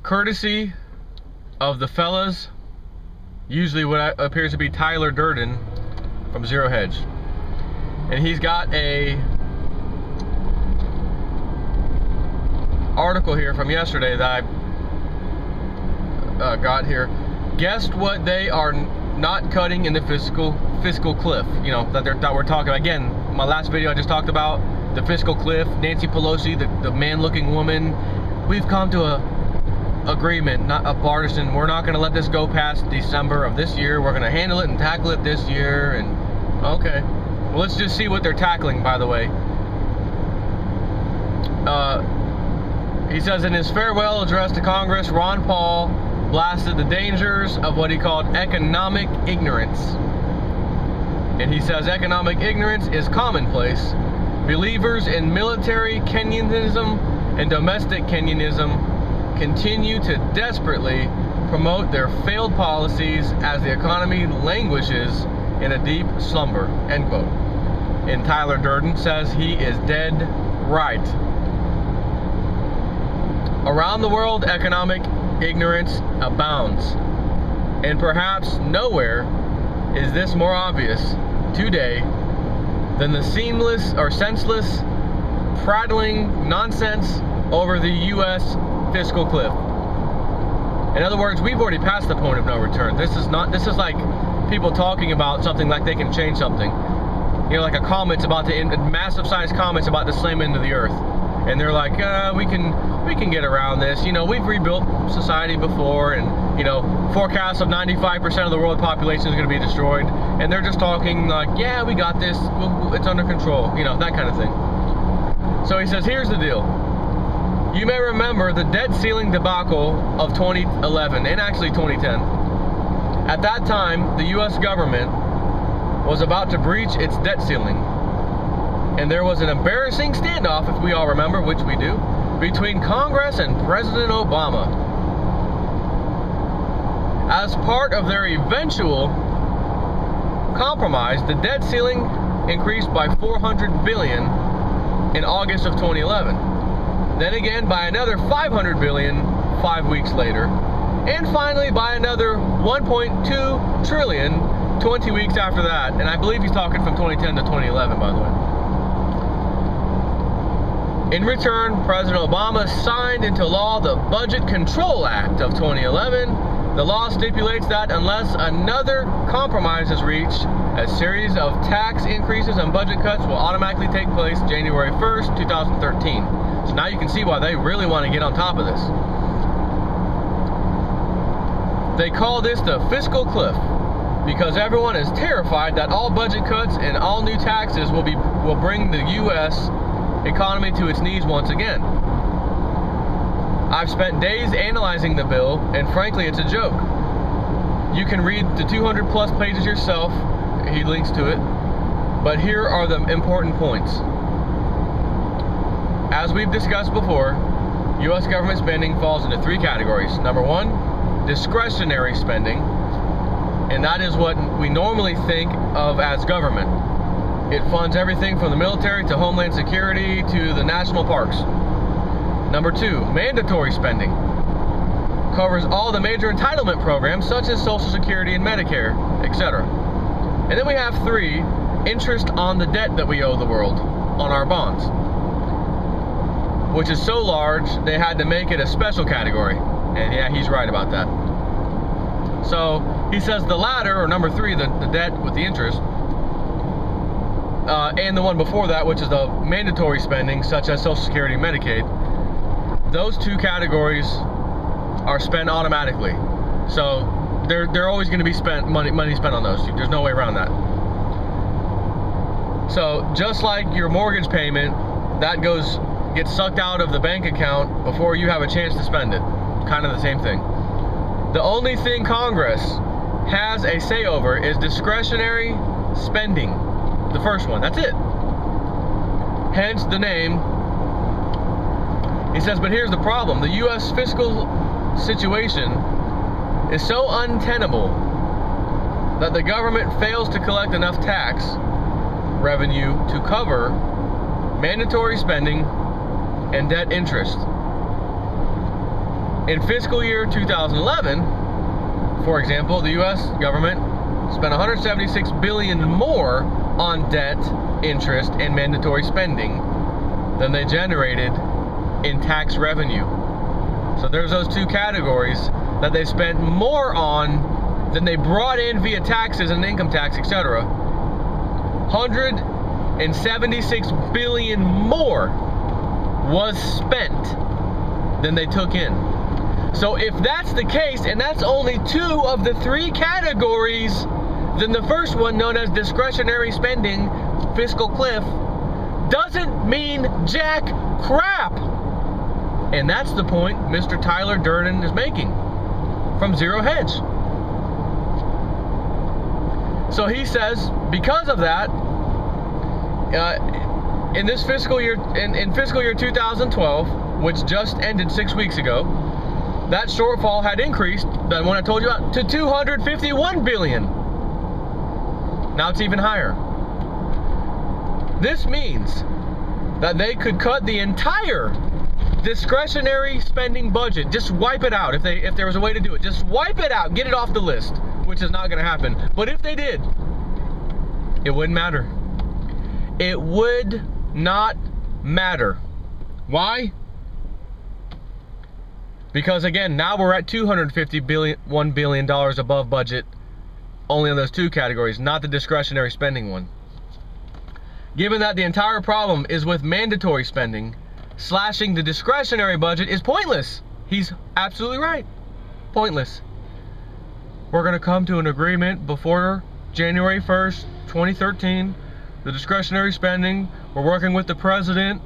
courtesy of the fellas, usually what appears to be Tyler Durden from Zero Hedge. And he's got a article here from yesterday that I got here. Guessed what they are not cutting in the fiscal cliff, you know, that we're talking about. Again, my last video I just talked about the fiscal cliff. Nancy Pelosi, the man-looking woman. We've come to a agreement, not a partisan. We're not going to let this go past December of this year. We're going to handle it and tackle it this year. And okay, well, let's just see what they're tackling. By the way, he says in his farewell address to Congress, Ron Paul blasted the dangers of what he called economic ignorance. And he says economic ignorance is commonplace. Believers in military Kenyanism and domestic Kenyanism continue to desperately promote their failed policies as the economy languishes in a deep slumber, end quote. And Tyler Durden says he is dead right. Around the world, economic ignorance abounds, and perhaps nowhere is this more obvious today than the senseless prattling nonsense over the U.S. fiscal cliff. In other words, we've already passed the point of no return. This is like people talking about something like they can change something. You know, like a comet's about to, massive sized comet's about to slam into the earth. And they're like, we can get around this. You know, we've rebuilt society before, and you know, forecasts of 95% of the world population is going to be destroyed. And they're just talking like, yeah, we got this. It's under control. You know, that kind of thing. So he says, here's the deal. You may remember the debt ceiling debacle of 2011 and actually 2010. At that time, the U.S. government was about to breach its debt ceiling. And there was an embarrassing standoff, if we all remember, which we do, between Congress and President Obama. As part of their eventual compromise, the debt ceiling increased by $400 billion in August of 2011. Then again by another $500 billion 5 weeks later. And finally by another $1.2 trillion 20 weeks after that. And I believe he's talking from 2010 to 2011, by the way. In return, President Obama signed into law the Budget Control Act of 2011. The law stipulates that unless another compromise is reached, a series of tax increases and budget cuts will automatically take place January 1st, 2013. So now you can see why they really want to get on top of this. They call this the fiscal cliff because everyone is terrified that all budget cuts and all new taxes will bring the U.S. economy to its knees once again. I've spent days analyzing the bill, and frankly, it's a joke. You can read the 200 plus pages yourself. He links to it. But here are the important points. As we've discussed before, U.S. government spending falls into three categories. Number one, discretionary spending, and that is what we normally think of as government. It funds everything from the military to Homeland Security to the national parks. Number two, mandatory spending. Covers all the major entitlement programs such as Social Security and Medicare, etc. And then we have three, interest on the debt that we owe the world on our bonds, which is so large they had to make it a special category. And yeah, he's right about that. So he says the latter, or number three, the debt with the interest, and the one before that, which is the mandatory spending, such as Social Security and Medicaid, those two categories are spent automatically. So they're always going to be money spent on those. There's no way around that. So just like your mortgage payment, that gets sucked out of the bank account before you have a chance to spend it. Kind of the same thing. The only thing Congress has a say over is discretionary spending. The first one, that's it. Hence the name. He says, but here's the problem. The U.S. fiscal situation is so untenable that the government fails to collect enough tax revenue to cover mandatory spending and debt interest. In fiscal year 2011, for example, the U.S. government spent $176 billion more on debt, interest, and mandatory spending than they generated in tax revenue. So there's those two categories that they spent more on than they brought in via taxes and income tax, etc. $176 billion more was spent than they took in. So if that's the case, and that's only two of the three categories, then the first one, known as discretionary spending, fiscal cliff, doesn't mean jack crap. And that's the point Mr. Tyler Durden is making from Zero Hedge. So he says, because of that, in this fiscal year, in fiscal year 2012, which just ended 6 weeks ago, that shortfall had increased, the one I told you about, to $251 billion. Now it's even higher. This means that they could cut the entire discretionary spending budget. Just wipe it out if there was a way to do it. Just wipe it out, get it off the list, which is not going to happen. But if they did, it wouldn't matter. It would not matter. Why? Because again, now we're at $251 billion above budget, only on those two categories, not the discretionary spending one. Given that the entire problem is with mandatory spending, slashing the discretionary budget is pointless. He's absolutely right. Pointless. We're going to come to an agreement before January 1st, 2013. The discretionary spending, we're working with the president.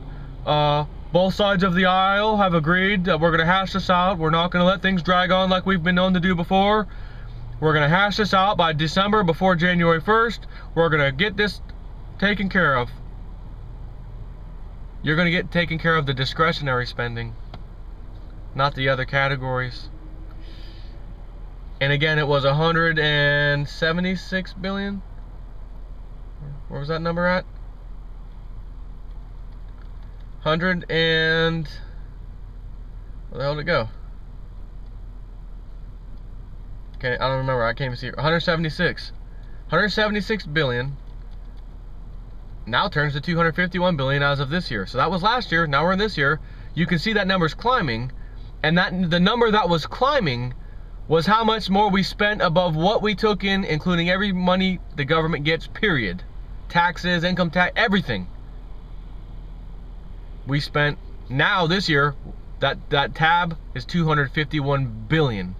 Both sides of the aisle have agreed that we're going to hash this out. We're not going to let things drag on like we've been known to do before. We're going to hash this out by December before January 1st. We're going to get this taken care of. You're going to get taken care of the discretionary spending, not the other categories. And again, it was 176 billion. Where was that number at? 100 and... where the hell did it go? Okay, I don't remember. I can't even see it. 176 billion now turns to 251 billion as of this year. So that was last year. Now we're in this year. You can see that number's climbing, and that the number that was climbing was how much more we spent above what we took in, including every money the government gets, period. Taxes, income tax, everything. We spent, now this year, that tab is 251 billion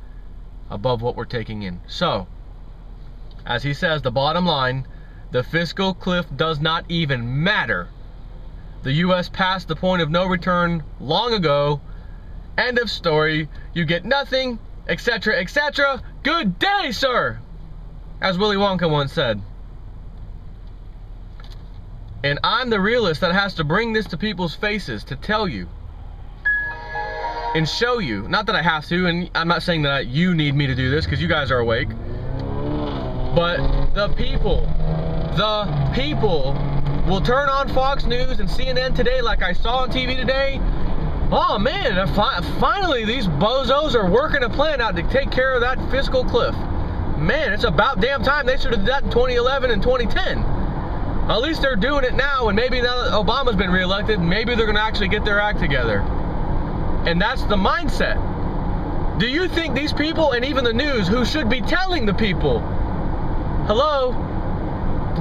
above what we're taking in. So, as he says, the bottom line, the fiscal cliff does not even matter. The U.S. passed the point of no return long ago. End of story. You get nothing, etc., etc. Good day, sir! As Willy Wonka once said. And I'm the realist that has to bring this to people's faces to tell you and show you. Not that I have to, and I'm not saying that you need me to do this because you guys are awake. But the people will turn on Fox News and CNN today like I saw on TV today. Oh man, finally these bozos are working a plan out to take care of that fiscal cliff. Man, it's about damn time they should have done that in 2011 and 2010. At least they're doing it now, and maybe now that Obama's been reelected, maybe they're going to actually get their act together. And that's the mindset. Do you think these people, and even the news, who should be telling the people, hello,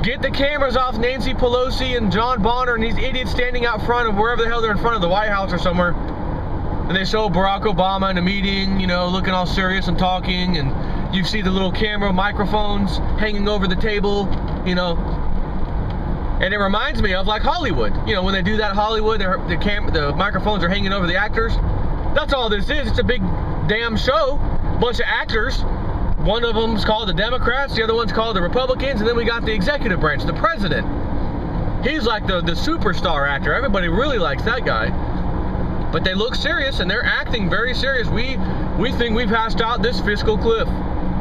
get the cameras off Nancy Pelosi and John Bonner and these idiots standing out front of wherever the hell they're in front of, the White House or somewhere, and they show Barack Obama in a meeting, you know, looking all serious and talking, and you see the little camera microphones hanging over the table, you know. And it reminds me of like Hollywood. You know, when they do that in Hollywood, the microphones are hanging over the actors. That's all this is. It's a big damn show. Bunch of actors. One of them's called the Democrats, the other one's called the Republicans, and then we got the executive branch, the president. He's like the superstar actor. Everybody really likes that guy. But they look serious, and they're acting very serious. We think we've hashed out this fiscal cliff.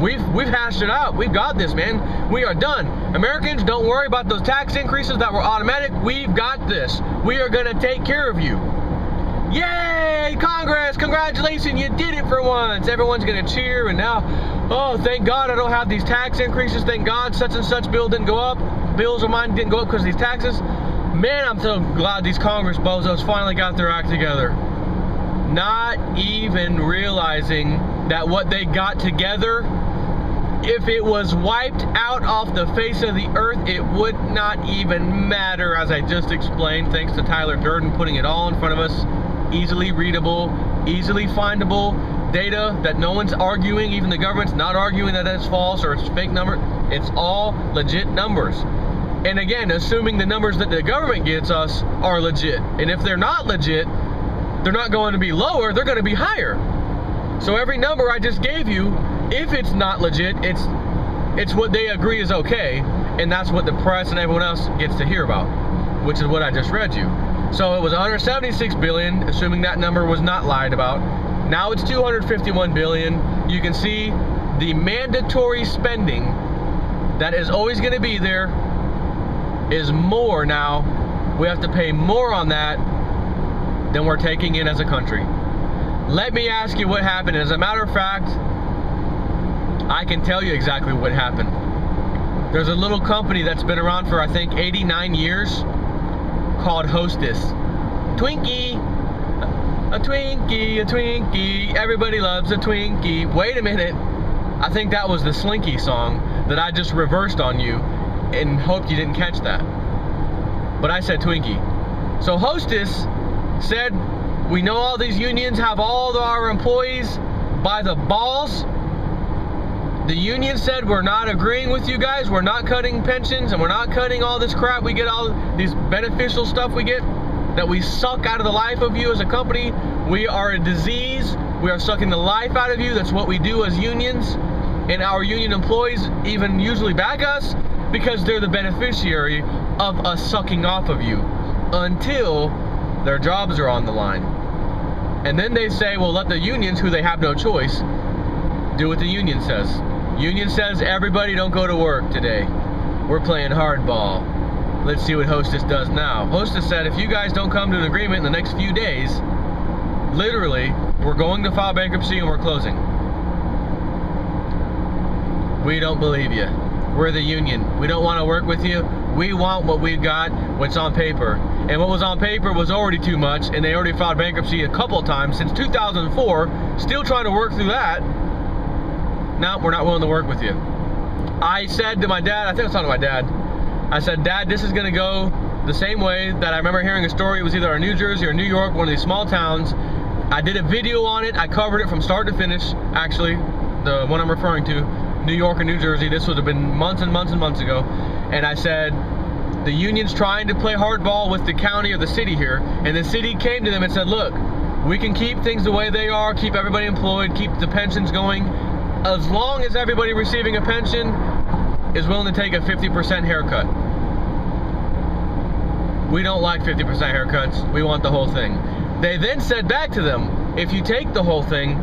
We've hashed it out. We've got this, man. We are done. Americans, don't worry about those tax increases that were automatic. We've got this. We are going to take care of you. Yay, Congress, congratulations, you did it for once. Everyone's gonna cheer, and now, oh, thank God I don't have these tax increases. Thank God such and such bill didn't go up. Bills of mine didn't go up because of these taxes. Man, I'm so glad these Congress bozos finally got their act together. Not even realizing that what they got together, if it was wiped out off the face of the earth, it would not even matter, as I just explained, thanks to Tyler Durden putting it all in front of us. Easily readable, easily findable data that no one's arguing, even the government's not arguing that it's false or it's fake number. It's all legit numbers. And again, assuming the numbers that the government gets us are legit. And if they're not legit, they're not going to be lower, they're going to be higher. So every number I just gave you, if it's not legit, it's what they agree is okay, and that's what the press and everyone else gets to hear about, which is what I just read you. So it was 176 billion, assuming that number was not lied about. Now it's 251 billion. You can see the mandatory spending that is always going to be there is more now. We have to pay more on that than we're taking in as a country. Let me ask you what happened. As a matter of fact, I can tell you exactly what happened. There's a little company that's been around for, I think, 89 years called Hostess. Twinkie, a Twinkie, a Twinkie, everybody loves a Twinkie. Wait a minute, I think that was the Slinky song that I just reversed on you and hoped you didn't catch that. But I said Twinkie. So Hostess said, we know all these unions have all of our employees by the balls. The union said, we're not agreeing with you guys. We're not cutting pensions and we're not cutting all this crap. We get all these beneficial stuff we get that we suck out of the life of you as a company. We are a disease. We are sucking the life out of you. That's what we do as unions. And our union employees even usually back us because they're the beneficiary of us sucking off of you until their jobs are on the line. And then they say, well, let the unions, who they have no choice, do what the union says. Union says, everybody don't go to work today. We're playing hardball. Let's see what Hostess does now. Hostess said, if you guys don't come to an agreement in the next few days, literally, we're going to file bankruptcy and we're closing. We don't believe you. We're the union. We don't want to work with you. We want what we've got, what's on paper. And what was on paper was already too much, and they already filed bankruptcy a couple of times since 2004, still trying to work through that. No, we're not willing to work with you. I said to my dad, I think I was talking to my dad, I said, Dad, this is going to go the same way that I remember hearing a story. It was either in New Jersey or New York, one of these small towns. I did a video on it. I covered it from start to finish, actually, the one I'm referring to, New York and New Jersey. This would have been months and months and months ago. And I said, the union's trying to play hardball with the county or the city here. And the city came to them and said, look, we can keep things the way they are, keep everybody employed, keep the pensions going, as long as everybody receiving a pension is willing to take a 50% haircut. We don't like 50% haircuts. We want the whole thing. They then said back to them, if you take the whole thing,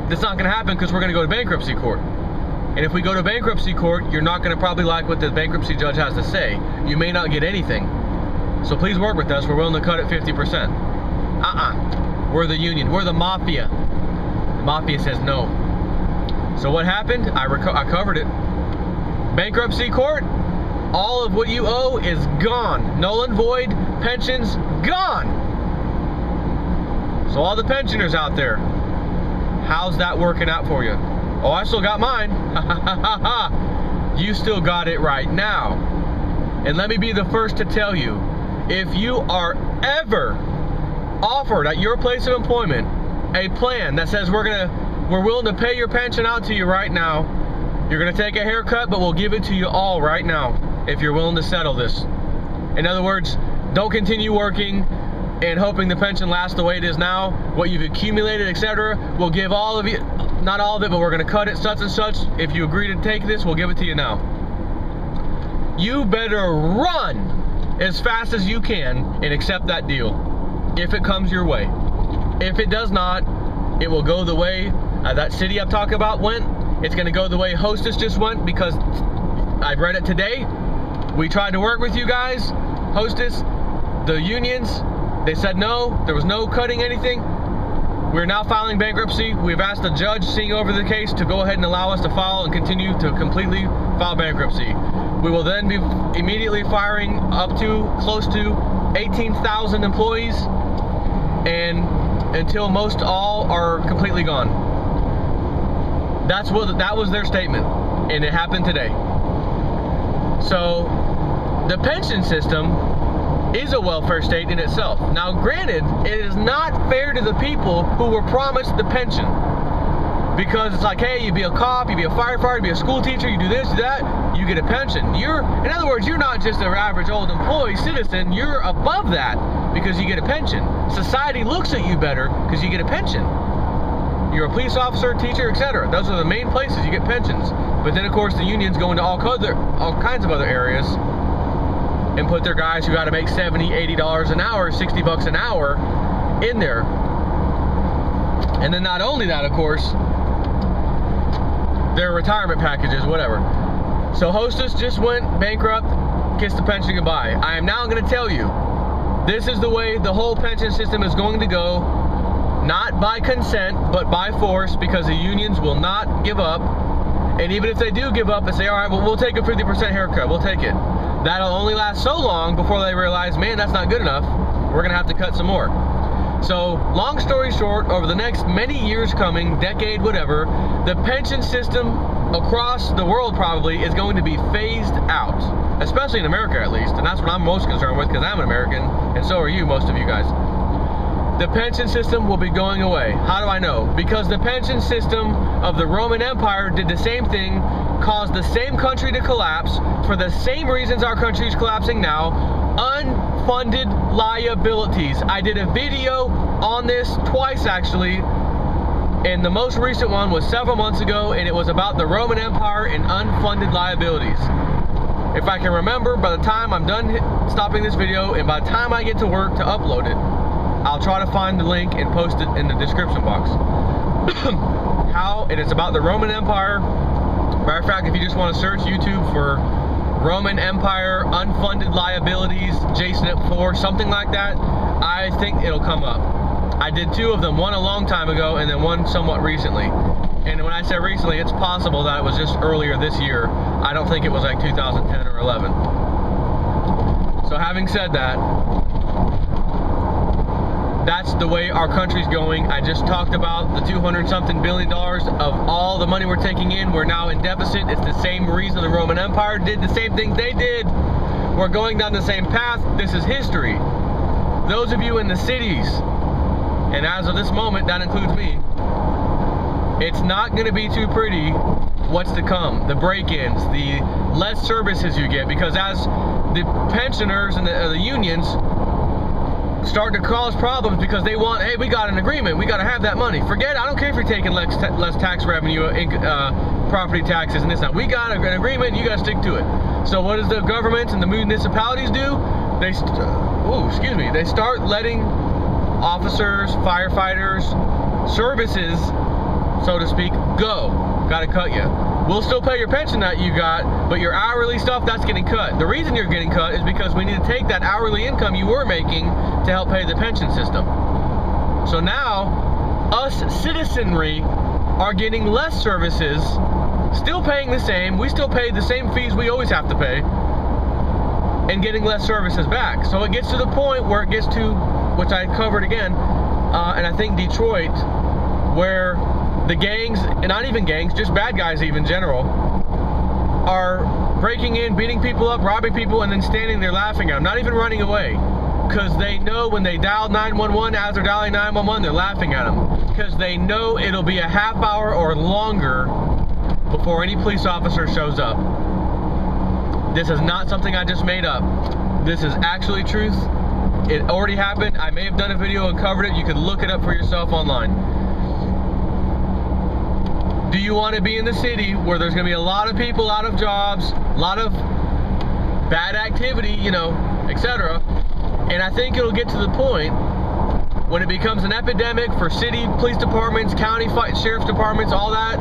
that's not going to happen because we're going to go to bankruptcy court. And if we go to bankruptcy court, you're not going to probably like what the bankruptcy judge has to say. You may not get anything. So please work with us. We're willing to cut it 50%. We're the union. We're the mafia. The mafia says no. So what happened? I covered it. Bankruptcy court, all of what you owe is gone. Null and void, pensions, gone. So all the pensioners out there, how's that working out for you? Oh, I still got mine. You still got it right now. And let me be the first to tell you, if you are ever offered at your place of employment a plan that says we're willing to pay your pension out to you right now, you're going to take a haircut, but we'll give it to you all right now if you're willing to settle this. In other words, don't continue working and hoping the pension lasts the way it is now. What you've accumulated, etc., we'll give all of you, not all of it, but we're going to cut it such and such. If you agree to take this, we'll give it to you now. You better run as fast as you can and accept that deal if it comes your way. If it does not, it will go the way that city I'm talking about went. It's going to go the way Hostess just went, because I've read it today. We tried to work with you guys, Hostess, the unions. They said no, there was no cutting anything. We're now filing bankruptcy. We've asked the judge seeing over the case to go ahead and allow us to file and continue to completely file bankruptcy. We will then be immediately firing up to close to 18,000 employees, and until most all are completely gone. That was their statement, and it happened today. So the pension system is a welfare state in itself. Now granted, it is not fair to the people who were promised the pension, because it's like, hey, you be a cop, you be a firefighter, you be a school teacher, you do this, do that, you get a pension. In other words, you're not just an average old employee citizen, you're above that because you get a pension. Society looks at you better because you get a pension. You're a police officer, teacher, etc. Those are the main places you get pensions. But then of course the unions go into all kinds of other areas and put their guys who got to make $70, $80 an hour, $60 an hour in there. And then not only that, of course, their retirement packages, whatever. So Hostess just went bankrupt, kissed the pension goodbye. I am now going to tell you, this is the way the whole pension system is going to go, not by consent, but by force, because the unions will not give up. And even if they do give up and say, all right, well, we'll take a 50% haircut, we'll take it. That'll only last so long before they realize, man, that's not good enough. We're going to have to cut some more. So, long story short, over the next many years coming, decade, whatever, the pension system across the world probably is going to be phased out. Especially in America, at least. And that's what I'm most concerned with, because I'm an American, and so are you, most of you guys. The pension system will be going away. How do I know? Because the pension system of the Roman Empire did the same thing, caused the same country to collapse for the same reasons our country is collapsing now. Unfunded liabilities. I did a video on this twice actually, and the most recent one was several months ago, and it was about the Roman Empire and unfunded liabilities. If I can remember, by the time I'm done stopping this video and by the time I get to work to upload it, I'll try to find the link and post it in the description box. It is about the Roman Empire. Matter of fact, if you just want to search YouTube for Roman Empire unfunded liabilities, Jason Ip4, something like that, I think it'll come up. I did two of them, one a long time ago and then one somewhat recently. And when I say recently, it's possible that it was just earlier this year. I don't think it was like 2010 or 11. So having said that, that's the way our country's going. I just talked about the $200-something billion of all the money we're taking in. We're now in deficit. It's the same reason the Roman Empire did the same things they did. We're going down the same path. This is history. Those of you in the cities, and as of this moment, that includes me, it's not going to be too pretty what's to come. The break-ins, the less services you get, because as the pensioners and the unions start to cause problems because they want, hey, we got an agreement, we got to have that money. Forget it, I don't care if you're taking less tax revenue, property taxes and this and that. We got an agreement, you got to stick to it. So what does the government and the municipalities do? They start letting officers, firefighters, services, so to speak, go. Got to cut you. We'll still pay your pension that you got, but your hourly stuff, that's getting cut. The reason you're getting cut is because we need to take that hourly income you were making to help pay the pension system. So now, us citizenry are getting less services, still paying the same. We still pay the same fees we always have to pay, and getting less services back. So it gets to the point where it gets to, which I covered again, and I think Detroit, where the gangs, and not even gangs, just bad guys even in general, are breaking in, beating people up, robbing people, and then standing there laughing at them, not even running away. Because they know when they dial 911, as they're dialing 911, they're laughing at them. Because they know it'll be a half hour or longer before any police officer shows up. This is not something I just made up. This is actually truth. It already happened. I may have done a video and covered it. You can look it up for yourself online. Do you want to be in the city where there's going to be a lot of people out of jobs, a lot of bad activity, you know, etc.? And I think it'll get to the point when it becomes an epidemic for city police departments, county sheriff's departments, all that,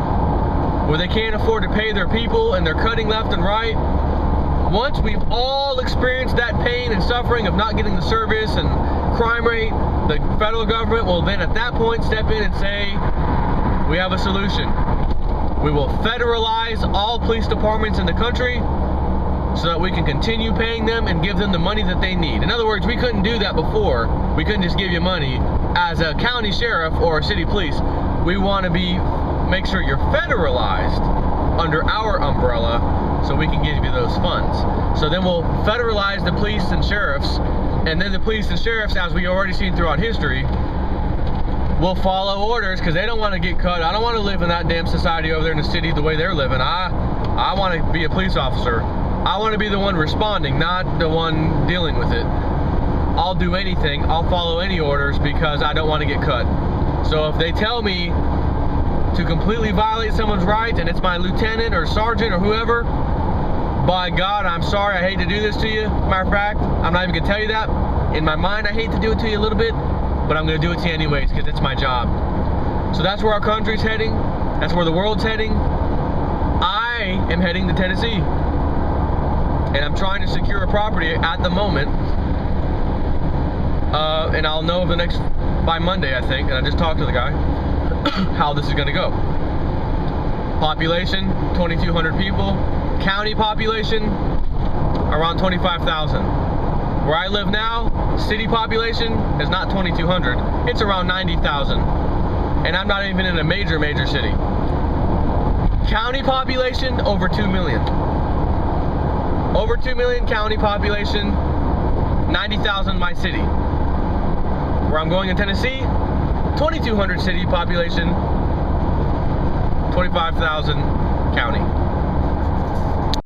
where they can't afford to pay their people and they're cutting left and right. Once we've all experienced that pain and suffering of not getting the service and crime rate, the federal government will then at that point step in and say, we have a solution. We will federalize all police departments in the country so that we can continue paying them and give them the money that they need. In other words, we couldn't do that before. We couldn't just give you money as a county sheriff or a city police. We want to make sure you're federalized under our umbrella so we can give you those funds. So then we'll federalize the police and sheriffs, and then the police and sheriffs, as we already seen throughout history, will follow orders because they don't want to get cut. I don't want to live in that damn society over there in the city the way they're living. I want to be a police officer. I want to be the one responding, not the one dealing with it. I'll do anything. I'll follow any orders because I don't want to get cut. So if they tell me to completely violate someone's rights and it's my lieutenant or sergeant or whoever, by God, I'm sorry, I hate to do this to you. Matter of fact, I'm not even going to tell you that. In my mind, I hate to do it to you a little bit, but I'm going to do it to you anyways because it's my job. So that's where our country's heading. That's where the world's heading. I am heading to Tennessee. And I'm trying to secure a property at the moment. And I'll know by Monday, I think, and I just talked to the guy, how this is going to go. Population, 2,200 people. County population, around 25,000. Where I live now, city population is not 2,200. It's around 90,000. And I'm not even in a major city. County population, over 2 million. Over 2 million county population, 90,000 my city. Where I'm going in Tennessee, 2,200 city population, 25,000 county.